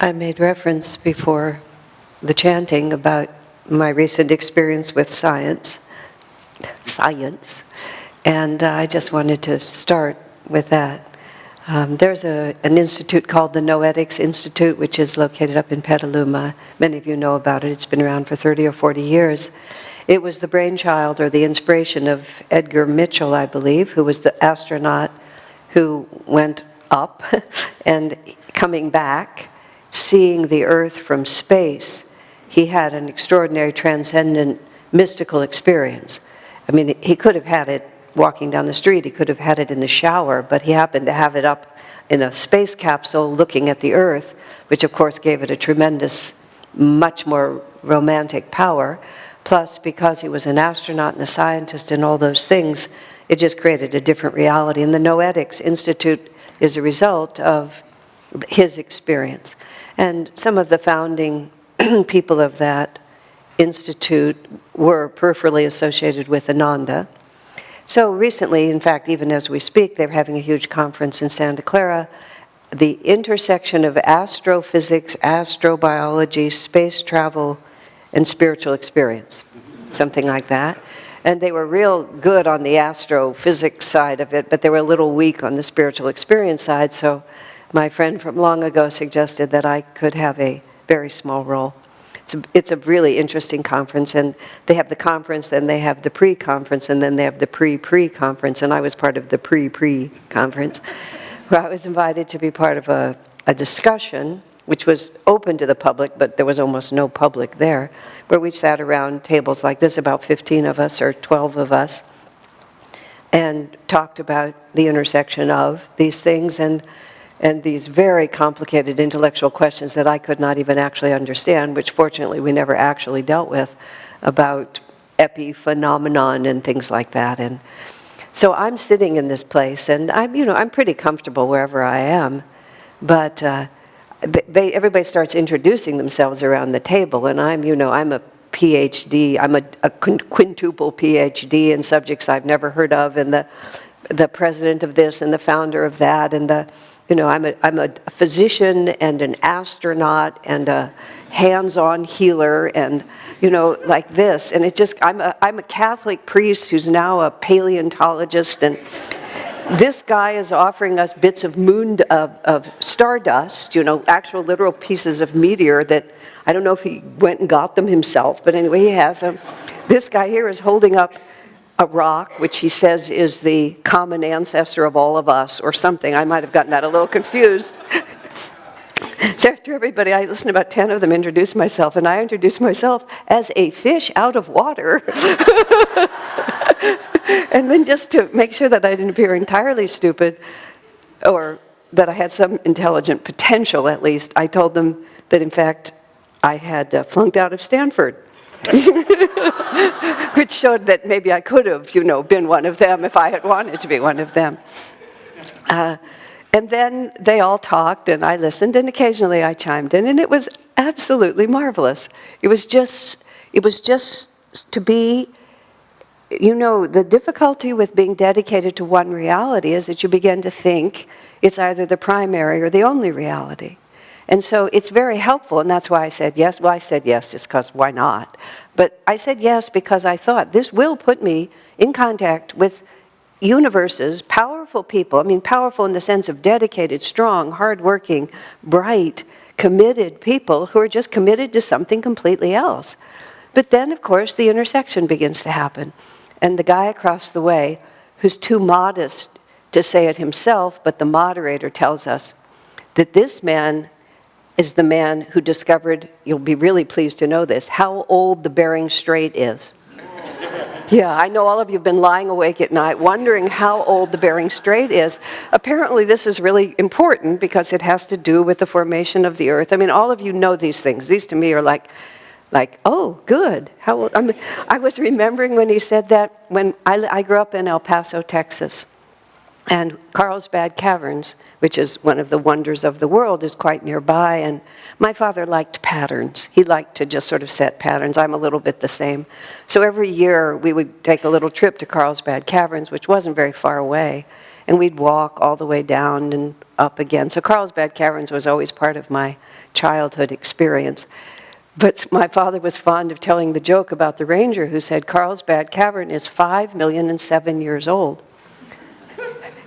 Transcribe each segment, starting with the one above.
I made reference before the chanting about my recent experience with science, and I just wanted to start with that. There's an institute called the Noetics Institute, which is located up in Petaluma. Many of you know about it. It's been around for 30 or 40 years. It was the brainchild or the inspiration of Edgar Mitchell, I believe, who was the astronaut who went up and coming back, seeing the Earth from space, he had an extraordinary, transcendent, mystical experience. I mean, he could have had it walking down the street, he could have had it in the shower, but he happened to have it up in a space capsule looking at the Earth, which of course gave it a tremendous, much more romantic power. Plus, because he was an astronaut and a scientist and all those things, it just created a different reality. And the Noetics Institute is a result of his experience. And some of the founding people of that institute were peripherally associated with Ananda. So recently, in fact, even as we speak, they're having a huge conference in Santa Clara, the intersection of astrophysics, astrobiology, space travel, and spiritual experience, something like that. And they were real good on the astrophysics side of it, but they were a little weak on the spiritual experience side, so my friend from long ago suggested that I could have a very small role. It's a really interesting conference, and they have the conference, then they have the pre-conference, and then they have the pre-pre-conference, and I was part of the pre-pre-conference, where I was invited to be part of a discussion, which was open to the public, but there was almost no public there, where we sat around tables like this, about 15 of us or 12 of us, and talked about the intersection of these things and these very complicated intellectual questions that I could not even actually understand, which fortunately we never actually dealt with, about epiphenomenon and things like that. And so I'm sitting in this place, and I'm pretty comfortable wherever I am, but everybody starts introducing themselves around the table, and I'm a PhD, I'm a quintuple PhD in subjects I've never heard of, and the president of this and the founder of that, and I'm a physician and an astronaut and a hands-on healer, and like this, and I'm a Catholic priest who's now a paleontologist, and this guy is offering us bits of of stardust, actual literal pieces of meteor that I don't know if he went and got them himself, but anyway, he has them. This guy here is holding up a rock, which he says is the common ancestor of all of us, or something. I might have gotten that a little confused. So after everybody, I listened to about 10 of them introduce myself, and I introduced myself as a fish out of water. And then just to make sure that I didn't appear entirely stupid, or that I had some intelligent potential at least, I told them that in fact I had flunked out of Stanford. Which showed that maybe I could have, been one of them if I had wanted to be one of them. And then they all talked, and I listened, and occasionally I chimed in, and it was absolutely marvelous. It was just to be, the difficulty with being dedicated to one reality is that you begin to think it's either the primary or the only reality. And so it's very helpful, and that's why I said yes. Well, I said yes just because why not? But I said yes because I thought this will put me in contact with universes, powerful people. Powerful in the sense of dedicated, strong, hardworking, bright, committed people who are just committed to something completely else. But then, of course, the intersection begins to happen. And the guy across the way, who's too modest to say it himself, but the moderator tells us that this man is the man who discovered, you'll be really pleased to know this, how old the Bering Strait is. Yeah, I know all of you have been lying awake at night wondering how old the Bering Strait is. Apparently this is really important because it has to do with the formation of the Earth. All of you know these things. These to me are like, oh, good. How old? I was remembering when he said that when I grew up in El Paso, Texas. And Carlsbad Caverns, which is one of the wonders of the world, is quite nearby. And my father liked patterns. He liked to just sort of set patterns. I'm a little bit the same. So every year we would take a little trip to Carlsbad Caverns, which wasn't very far away. And we'd walk all the way down and up again. So Carlsbad Caverns was always part of my childhood experience. But my father was fond of telling the joke about the ranger who said, Carlsbad Cavern is 5,000,007 years old.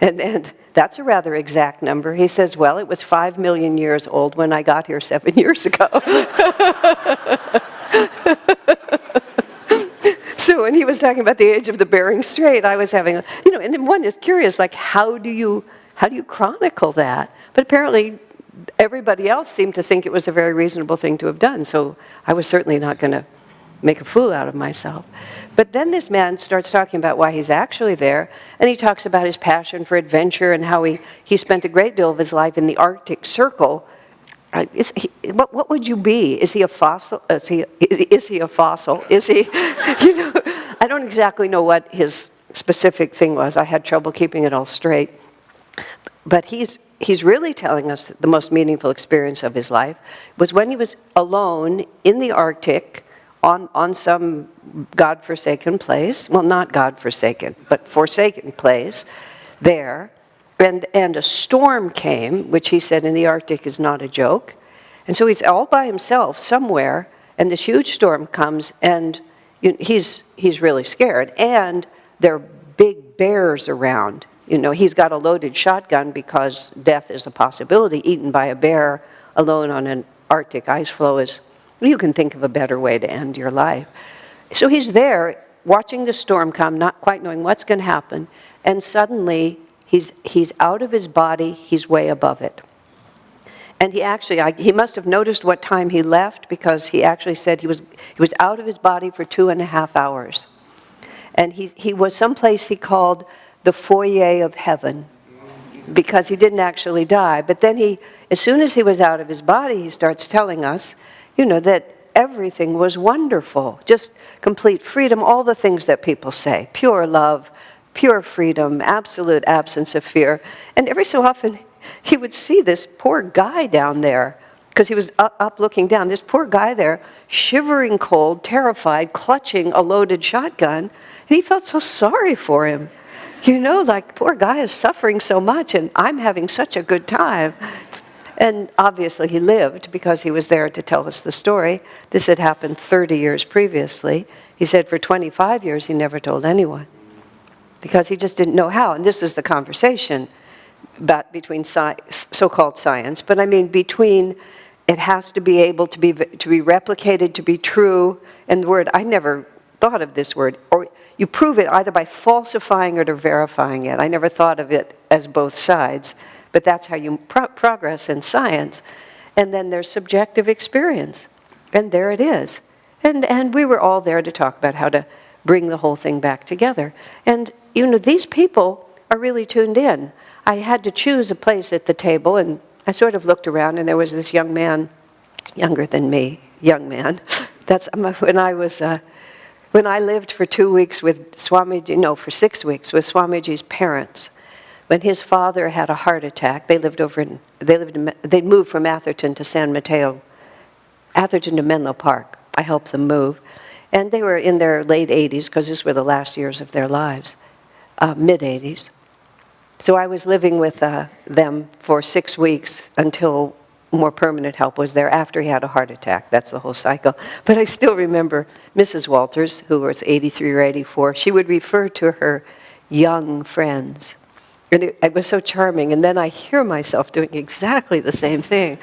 And that's a rather exact number. He says, well, it was 5 million years old when I got here 7 years ago. So when he was talking about the age of the Bering Strait, I was having, and one is curious, like, how do you chronicle that? But apparently everybody else seemed to think it was a very reasonable thing to have done, so I was certainly not going to make a fool out of myself. But then this man starts talking about why he's actually there, and he talks about his passion for adventure and how he spent a great deal of his life in the Arctic Circle. What would you be? Is he a fossil? Is he a fossil? Is he, I don't exactly know what his specific thing was. I had trouble keeping it all straight. But he's really telling us that the most meaningful experience of his life was when he was alone in the Arctic on some God-forsaken place. Well, not God-forsaken, but forsaken place there. And a storm came, which he said in the Arctic is not a joke. And so he's all by himself somewhere, and this huge storm comes, and he's really scared. And there are big bears around. He's got a loaded shotgun because death is a possibility. Eaten by a bear alone on an Arctic ice floe is, you can think of a better way to end your life. So he's there watching the storm come, not quite knowing what's going to happen, and suddenly he's out of his body, he's way above it. And he must have noticed what time he left, because he actually said he was out of his body for 2.5 hours. And he was someplace he called the foyer of heaven, because he didn't actually die. But then as soon as he was out of his body, he starts telling us, that everything was wonderful, just complete freedom, all the things that people say, pure love, pure freedom, absolute absence of fear. And every so often, he would see this poor guy down there, because he was up looking down, this poor guy there, shivering cold, terrified, clutching a loaded shotgun, and he felt so sorry for him. Like, poor guy is suffering so much, and I'm having such a good time. And obviously he lived, because he was there to tell us the story. This had happened 30 years previously. He said for 25 years he never told anyone, because he just didn't know how. And this is the conversation between so-called science, but I mean between it has to be able to be replicated, to be true, and the word, I never thought of this word, or you prove it either by falsifying it or verifying it. I never thought of it as both sides, but that's how you progress in science. And then there's subjective experience, and there it is. And we were all there to talk about how to bring the whole thing back together. And these people are really tuned in. I had to choose a place at the table, and I sort of looked around, and there was this young man, younger than me, young man. That's when I lived for 2 weeks with Swamiji, no, for 6 weeks with Swamiji's parents. When his father had a heart attack, they moved from Atherton to San Mateo, Atherton to Menlo Park. I helped them move. And they were in their late 80s, because these were the last years of their lives, mid-80s. So I was living with them for 6 weeks until more permanent help was there after he had a heart attack. That's the whole cycle. But I still remember Mrs. Walters, who was 83 or 84, she would refer to her young friends. And it was so charming. And then I hear myself doing exactly the same thing.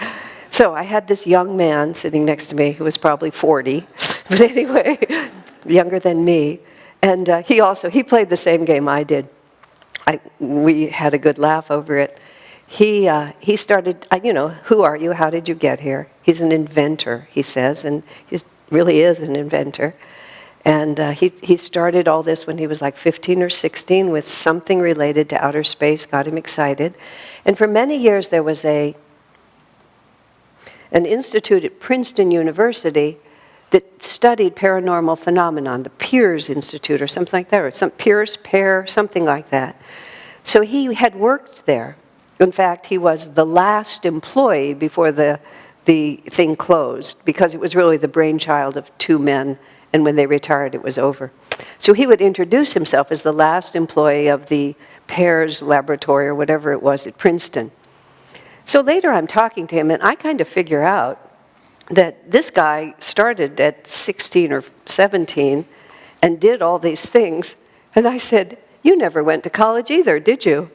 So I had this young man sitting next to me who was probably 40, but anyway, younger than me. And he played the same game I did. We had a good laugh over it. He started, who are you? How did you get here? He's an inventor, he says, and he really is an inventor. And he started all this when he was like 15 or 16 with something related to outer space, got him excited. And for many years there was an institute at Princeton University that studied paranormal phenomenon, the Piers Institute or something like that, or something like that. So he had worked there. In fact, he was the last employee before the thing closed, because it was really the brainchild of 2 men, and when they retired, it was over. So he would introduce himself as the last employee of the Pear's laboratory or whatever it was at Princeton. So later I'm talking to him, and I kind of figure out that this guy started at 16 or 17 and did all these things. And I said, you never went to college either, did you?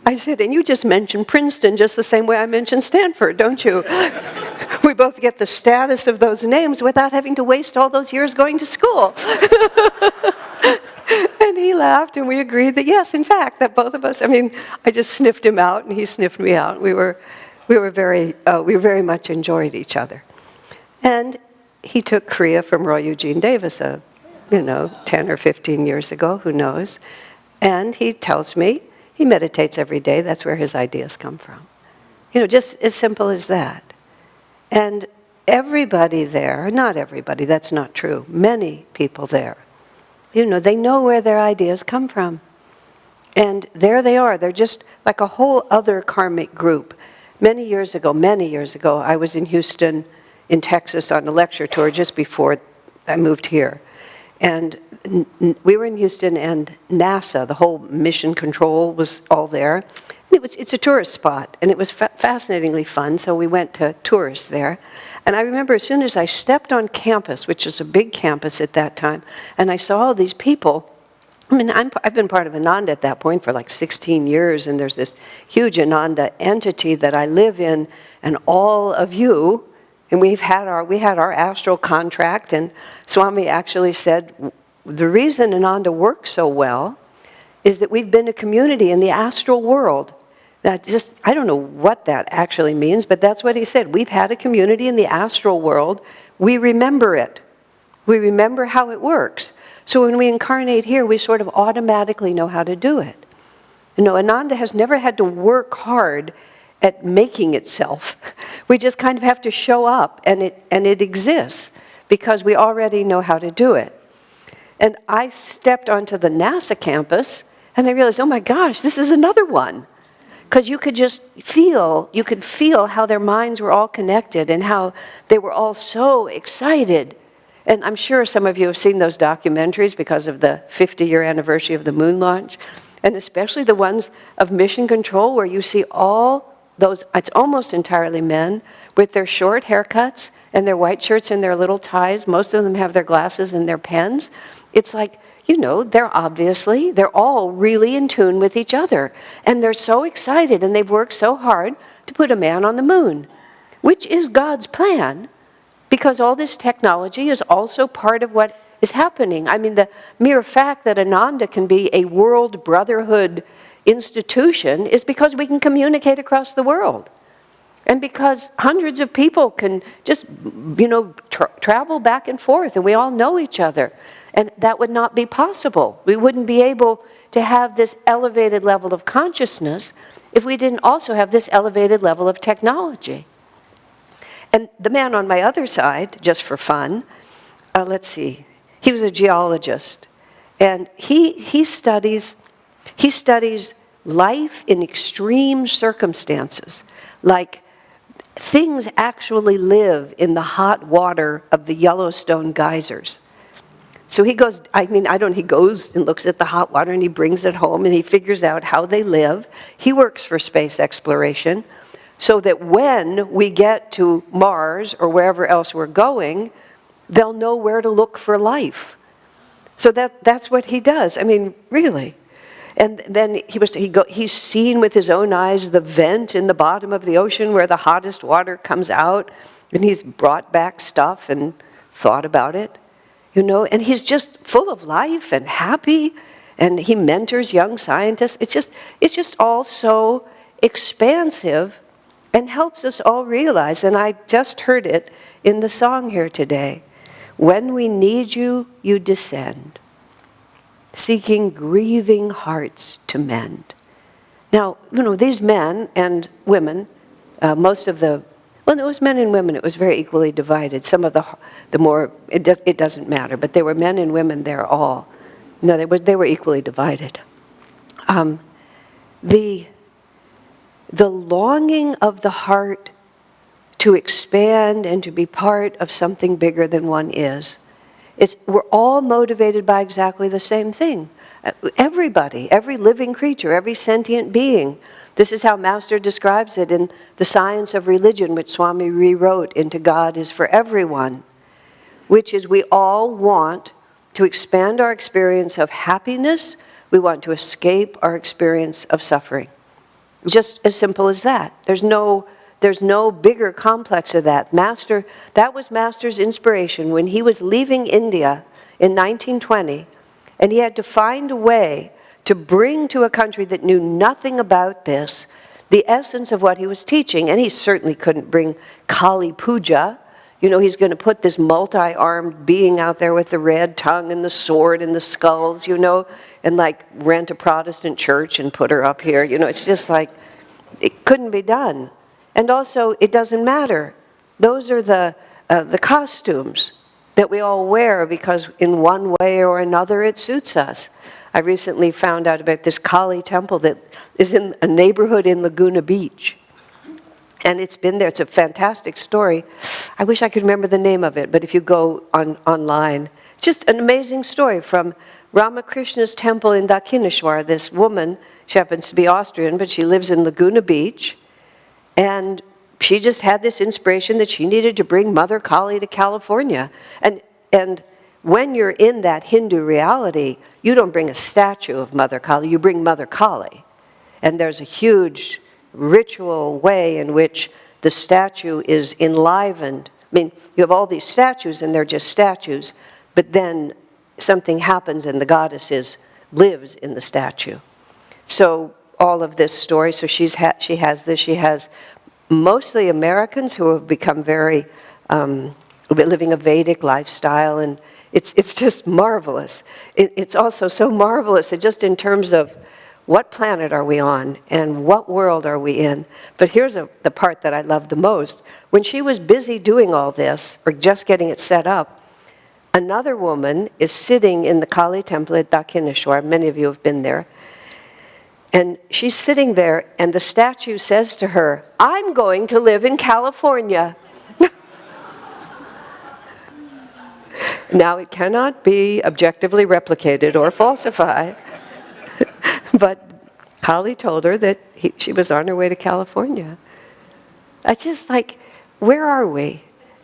I said, and you just mentioned Princeton just the same way I mentioned Stanford, don't you? We both get the status of those names without having to waste all those years going to school. And he laughed, and we agreed that yes, in fact, that both of us, I just sniffed him out, and he sniffed me out. We very much enjoyed each other. And he took Kriya from Roy Eugene Davis, 10 or 15 years ago, who knows. And he tells me he meditates every day. That's where his ideas come from. Just as simple as that. And everybody there, not everybody, that's not true, many people there, they know where their ideas come from. And there they are. They're just like a whole other karmic group. Many years ago, I was in Houston, in Texas, on a lecture tour just before I moved here. And we were in Houston, and NASA, the whole mission control was all there. It's a tourist spot, and it was fascinatingly fun, so we went to tourists there. And I remember as soon as I stepped on campus, which was a big campus at that time, and I saw all these people. I've been part of Ananda at that point for like 16 years, and there's this huge Ananda entity that I live in, and all of you, and we had our astral contract, and Swami actually said, the reason Ananda works so well is that we've been a community in the astral world. I don't know what that actually means, but that's what he said. We've had a community in the astral world. We remember it. We remember how it works. So when we incarnate here, we sort of automatically know how to do it. Ananda has never had to work hard at making itself. We just kind of have to show up, and it exists because we already know how to do it. And I stepped onto the NASA campus, and I realized, oh my gosh, this is another one. Because you could feel how their minds were all connected and how they were all so excited. And I'm sure some of you have seen those documentaries because of the 50-year anniversary of the moon launch, and especially the ones of mission control where you see all those, it's almost entirely men, with their short haircuts and their white shirts and their little ties. Most of them have their glasses and their pens. It's like, they're all really in tune with each other. And they're so excited, and they've worked so hard to put a man on the moon, which is God's plan, because all this technology is also part of what is happening. The mere fact that Ananda can be a world brotherhood institution is because we can communicate across the world. And because hundreds of people can just, travel back and forth, and we all know each other. And that would not be possible. We wouldn't be able to have this elevated level of consciousness if we didn't also have this elevated level of technology. And the man on my other side, just for fun, he was a geologist. And he studies life in extreme circumstances, like things actually live in the hot water of the Yellowstone geysers. So he goes, he goes and looks at the hot water, and he brings it home, and he figures out how they live. He works for space exploration, so that when we get to Mars or wherever else we're going, they'll know where to look for life. So that's what he does. Really. And then he's seen with his own eyes the vent in the bottom of the ocean where the hottest water comes out, and he's brought back stuff and thought about it. And he's just full of life and happy, and he mentors young scientists. It's just all so expansive and helps us all realize, and I just heard it in the song here today, when we need you, you descend, seeking grieving hearts to mend. Now, these men and women, it was men and women, it was very equally divided. Some of the more, it doesn't matter, but there were men and women there all. No, they were equally divided. The longing of the heart to expand and to be part of something bigger than one is, we're all motivated by exactly the same thing. Everybody, every living creature, every sentient being. This is how Master describes it in The Science of Religion, which Swami rewrote into God is for Everyone, which is we all want to expand our experience of happiness. We want to escape our experience of suffering. Just as simple as that. There's no bigger complex of that. That was Master's inspiration when he was leaving India in 1920, and he had to find a way to bring to a country that knew nothing about this the essence of what he was teaching. And he certainly couldn't bring Kali Puja. He's going to put this multi-armed being out there with the red tongue and the sword and the skulls, and like rent a Protestant church and put her up here. It's just like, it couldn't be done. And also, it doesn't matter. Those are the costumes that we all wear because in one way or another it suits us. I recently found out about this Kali temple that is in a neighborhood in Laguna Beach. And it's been there. It's a fantastic story. I wish I could remember the name of it, but if you go online, it's just an amazing story from Ramakrishna's temple in Dakshineshwar. This woman, she happens to be Austrian, but she lives in Laguna Beach, and she just had this inspiration that she needed to bring Mother Kali to California. And when you're in that Hindu reality, you don't bring a statue of Mother Kali, you bring Mother Kali. And there's a huge ritual way in which the statue is enlivened. I mean, you have all these statues and they're just statues, but then something happens and the goddess lives in the statue. So all of this story, so she has mostly Americans who have become very, living a Vedic lifestyle, and it's just marvelous. It's also so marvelous that just in terms of what planet are we on and what world are we in? But here's the part that I love the most. When she was busy doing all this, or just getting it set up, another woman is sitting in the Kali temple at Dakshineshwar. Many of you have been there. And she's sitting there, and the statue says to her, "I'm going to live in California." Now, it cannot be objectively replicated or falsified. But Kali told her that she was on her way to California. It's just like, where are we?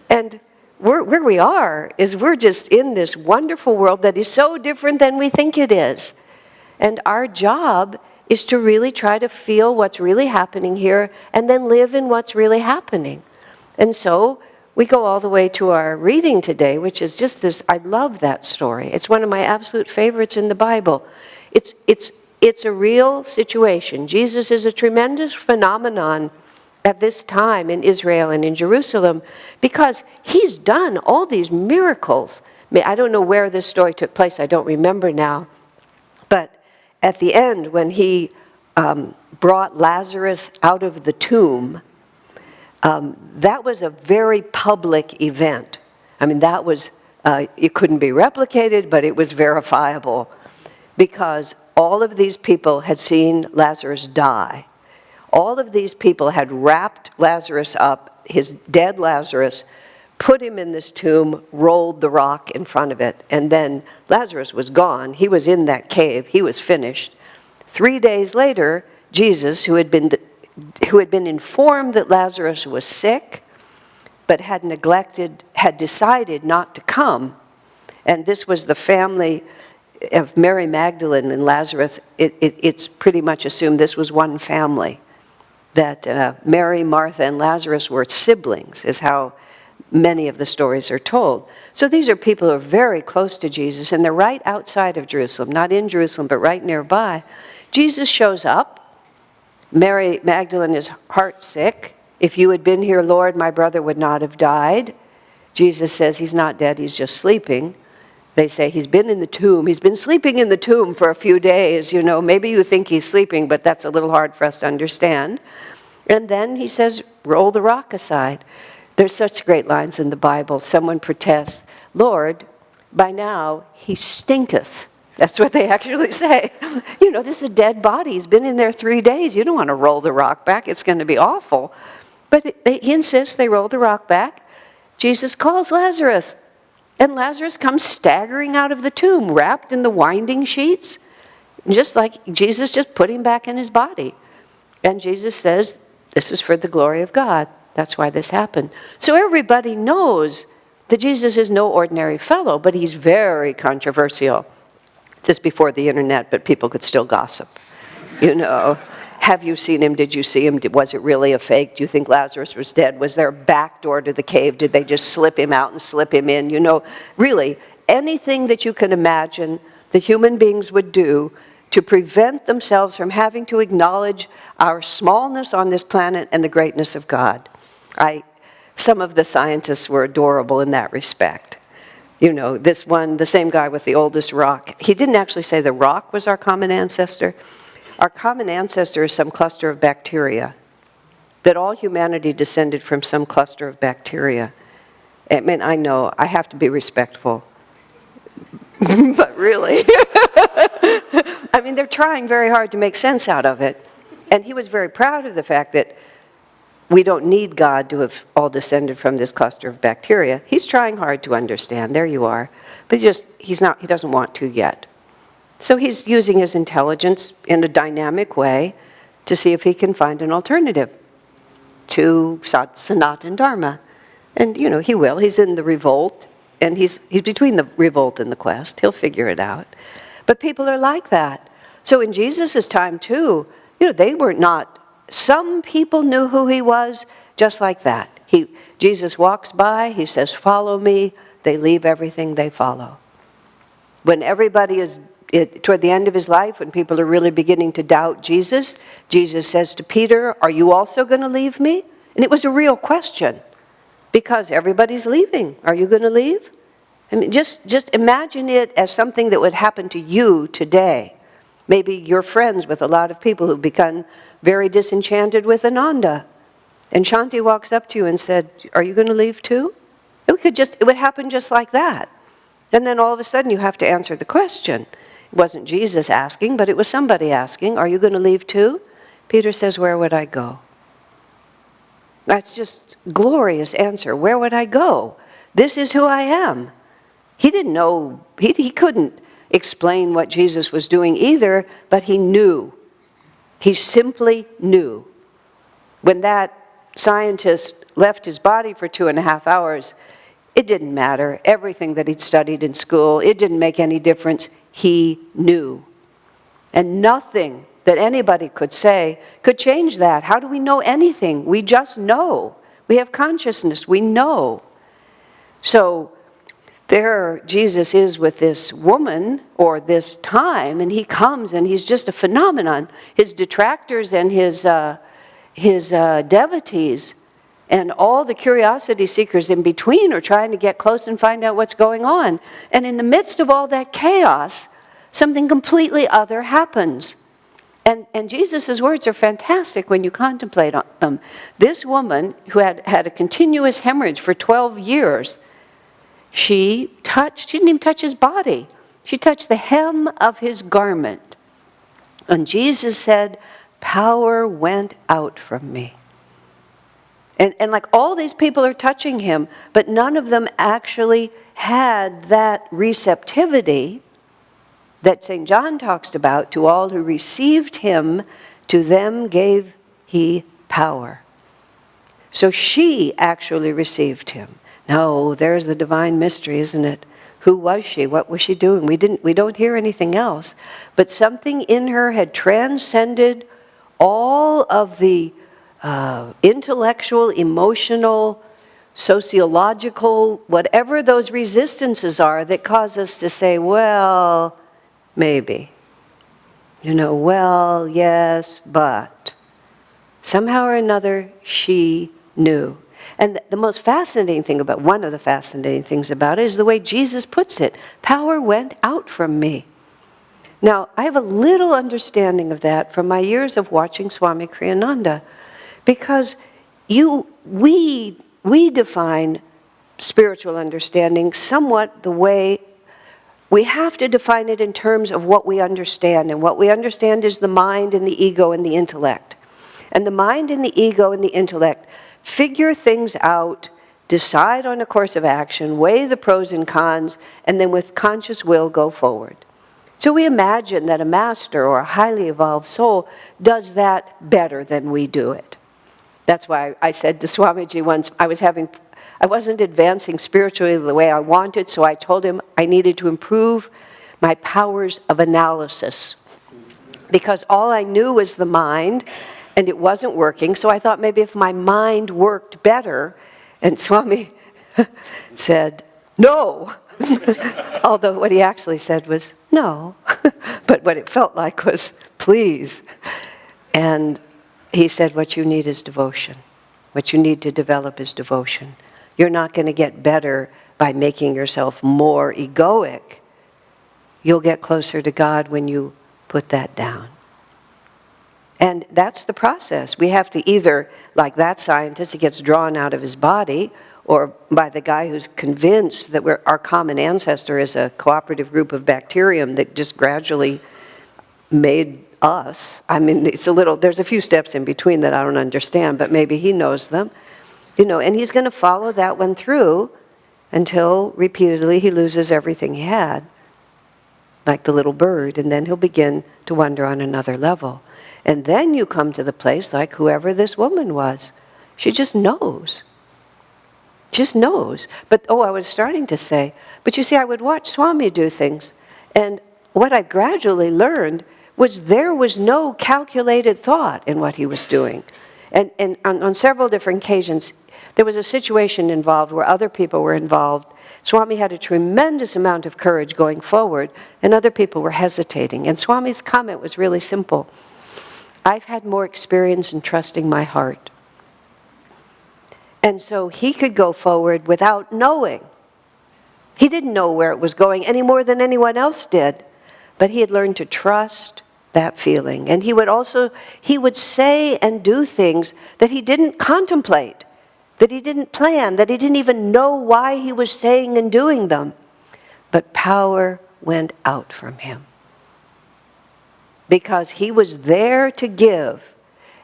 And where we are is we're just in this wonderful world that is so different than we think it is. And our job is to really try to feel what's really happening here and then live in what's really happening. And so we go all the way to our reading today, which is just this. I love that story. It's one of my absolute favorites in the Bible. It's a real situation. Jesus is a tremendous phenomenon at this time in Israel and in Jerusalem because he's done all these miracles. I don't know where this story took place. I don't remember now. But at the end, when he brought Lazarus out of the tomb, that was a very public event. I mean, that was, it couldn't be replicated, but it was verifiable because all of these people had seen Lazarus die. All of these people had wrapped Lazarus up, his dead Lazarus, put him in this tomb, rolled the rock in front of it, and then Lazarus was gone. He was in that cave. He was finished. 3 days later, Jesus, who had been informed that Lazarus was sick, but had decided not to come, and this was the family of Mary Magdalene and Lazarus. It's pretty much assumed this was one family, that Mary, Martha, and Lazarus were siblings, is how many of the stories are told. So these are people who are very close to Jesus, and they're right outside of Jerusalem, not in Jerusalem, but right nearby. Jesus shows up. Mary Magdalene is heart sick. "If you had been here, Lord, my brother would not have died." Jesus says he's not dead, he's just sleeping. They say he's been in the tomb. He's been sleeping in the tomb for a few days, Maybe you think he's sleeping, but that's a little hard for us to understand. And then he says, roll the rock aside. There's such great lines in the Bible. Someone protests, "Lord, by now he stinketh." That's what they actually say. This is a dead body. He's been in there 3 days. You don't want to roll the rock back. It's going to be awful. But he insists they roll the rock back. Jesus calls Lazarus. And Lazarus comes staggering out of the tomb, wrapped in the winding sheets. Just like Jesus just put him back in his body. And Jesus says, this is for the glory of God. That's why this happened. So everybody knows that Jesus is no ordinary fellow, but he's very controversial. This before the internet, but people could still gossip. You know, have you seen him? Did you see him? Was it really a fake? Do you think Lazarus was dead? Was there a back door to the cave? Did they just slip him out and slip him in? You know, really, anything that you can imagine the human beings would do to prevent themselves from having to acknowledge our smallness on this planet and the greatness of God. Some of the scientists were adorable in that respect. You know, this one, the same guy with the oldest rock, he didn't actually say the rock was our common ancestor. Our common ancestor is some cluster of bacteria, that all humanity descended from some cluster of bacteria. I mean, I know, I have to be respectful, but really, I mean, they're trying very hard to make sense out of it. And he was very proud of the fact that we don't need God to have all descended from this cluster of bacteria. He's trying hard to understand. There you are. But he doesn't want to yet. So he's using his intelligence in a dynamic way to see if he can find an alternative to Sanatana Dharma. And, you know, he will. He's in the revolt, and he's between the revolt and the quest. He'll figure it out. But people are like that. So in Jesus' time, too, you know, they were not. Some people knew who he was just like that. Jesus walks by, he says, follow me. They leave everything, they follow. When everybody is toward the end of his life, when people are really beginning to doubt Jesus, Jesus says to Peter, are you also going to leave me? And it was a real question, because everybody's leaving. Are you going to leave? I mean, just imagine it as something that would happen to you today. Maybe you're friends with a lot of people who've become very disenchanted with Ananda. And Shanti walks up to you and said, are you going to leave too? It would happen just like that. And then all of a sudden you have to answer the question. It wasn't Jesus asking, but it was somebody asking, are you going to leave too? Peter says, where would I go? That's just glorious answer. Where would I go? This is who I am. He didn't know, he couldn't explain what Jesus was doing either, but he knew. He simply knew. When that scientist left his body for 2.5 hours, it didn't matter. Everything that he'd studied in school, it didn't make any difference. He knew. And nothing that anybody could say could change that. How do we know anything? We just know. We have consciousness. We know. So there Jesus is with this woman, or this time, and he comes and he's just a phenomenon. His detractors and his devotees and all the curiosity seekers in between are trying to get close and find out what's going on. And in the midst of all that chaos, something completely other happens. And Jesus' words are fantastic when you contemplate on them. This woman who had a continuous hemorrhage for 12 years, she didn't even touch his body. She touched the hem of his garment. And Jesus said, power went out from me. And like all these people are touching him, but none of them actually had that receptivity that St. John talks about. To all who received him, to them gave he power. So she actually received him. No, there's the divine mystery, isn't it? Who was she? What was she doing? We don't hear anything else. But something in her had transcended all of the intellectual, emotional, sociological, whatever those resistances are that cause us to say, well, maybe. You know, well, yes, but. Somehow or another, she knew. And the most fascinating thing about, one of the fascinating things about it is the way Jesus puts it. Power went out from me. Now, I have a little understanding of that from my years of watching Swami Kriyananda, because we define spiritual understanding somewhat the way we have to define it in terms of what we understand. And what we understand is the mind and the ego and the intellect. And the mind and the ego and the intellect figure things out, decide on a course of action, weigh the pros and cons, and then with conscious will go forward. So we imagine that a master or a highly evolved soul does that better than we do it. That's why I said to Swamiji once, I wasn't advancing spiritually the way I wanted, so I told him I needed to improve my powers of analysis. Because all I knew was the mind, and it wasn't working, so I thought maybe if my mind worked better, and Swami said, no. Although what he actually said was, no. But what it felt like was, please. And he said, what you need is devotion. What you need to develop is devotion. You're not going to get better by making yourself more egoic. You'll get closer to God when you put that down. And that's the process. We have to either, like that scientist, he gets drawn out of his body, or by the guy who's convinced that our common ancestor is a cooperative group of bacterium that just gradually made us. I mean, there's a few steps in between that I don't understand, but maybe he knows them. And he's going to follow that one through until repeatedly he loses everything he had, like the little bird, and then he'll begin to wonder on another level. And then you come to the place like whoever this woman was. She just knows. Just knows. But, I was starting to say, but you see, I would watch Swami do things, and what I gradually learned was there was no calculated thought in what he was doing. And on several different occasions, there was a situation involved where other people were involved. Swami had a tremendous amount of courage going forward, and other people were hesitating. And Swami's comment was really simple. I've had more experience in trusting my heart. And so he could go forward without knowing. He didn't know where it was going any more than anyone else did. But he had learned to trust that feeling. And he would say and do things that he didn't contemplate, that he didn't plan, that he didn't even know why he was saying and doing them. But power went out from him. Because he was there to give.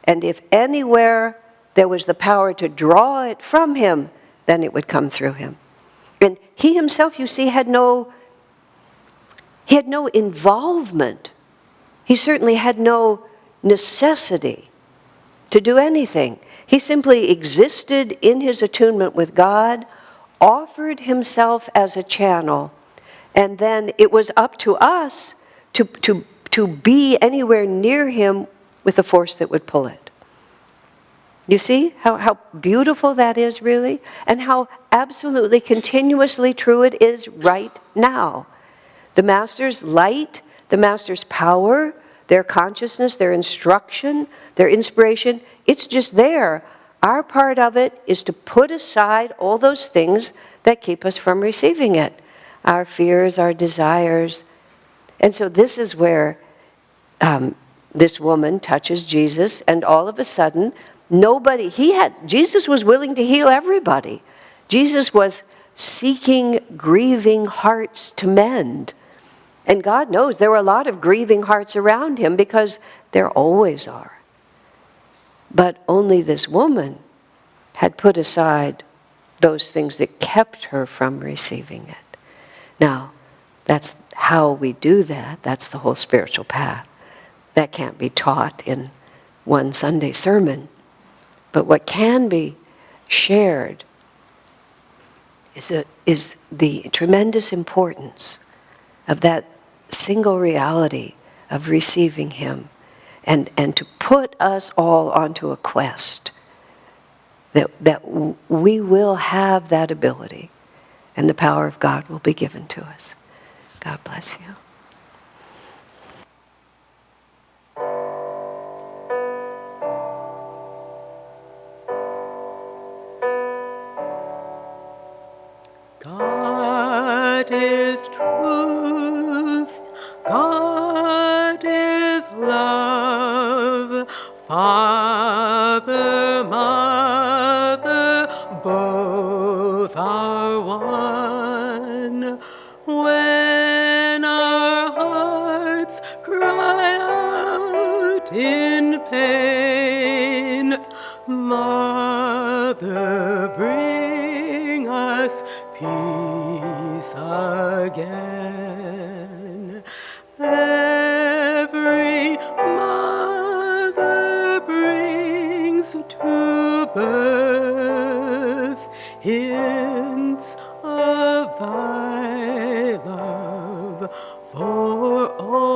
And if anywhere there was the power to draw it from him, then it would come through him. And he himself, you see, had no involvement. He certainly had no necessity to do anything. He simply existed in his attunement with God, offered himself as a channel, and then it was up to us to be anywhere near him with a force that would pull it. You see how beautiful that is, really? And how absolutely continuously true it is right now. The Master's light, the Master's power, their consciousness, their instruction, their inspiration, it's just there. Our part of it is to put aside all those things that keep us from receiving it. Our fears, our desires. And so this is where this woman touches Jesus, and all of a sudden, Jesus was willing to heal everybody. Jesus was seeking grieving hearts to mend. And God knows there were a lot of grieving hearts around him, because there always are. But only this woman had put aside those things that kept her from receiving it. Now, that's how we do that. That's the whole spiritual path. That can't be taught in one Sunday sermon. But what can be shared is the tremendous importance of that single reality of receiving him, and to put us all onto a quest that we will have that ability, and the power of God will be given to us. God bless you. God is truth, God is love, Father, Mother, both are one. When our to birth, hints of thy love for all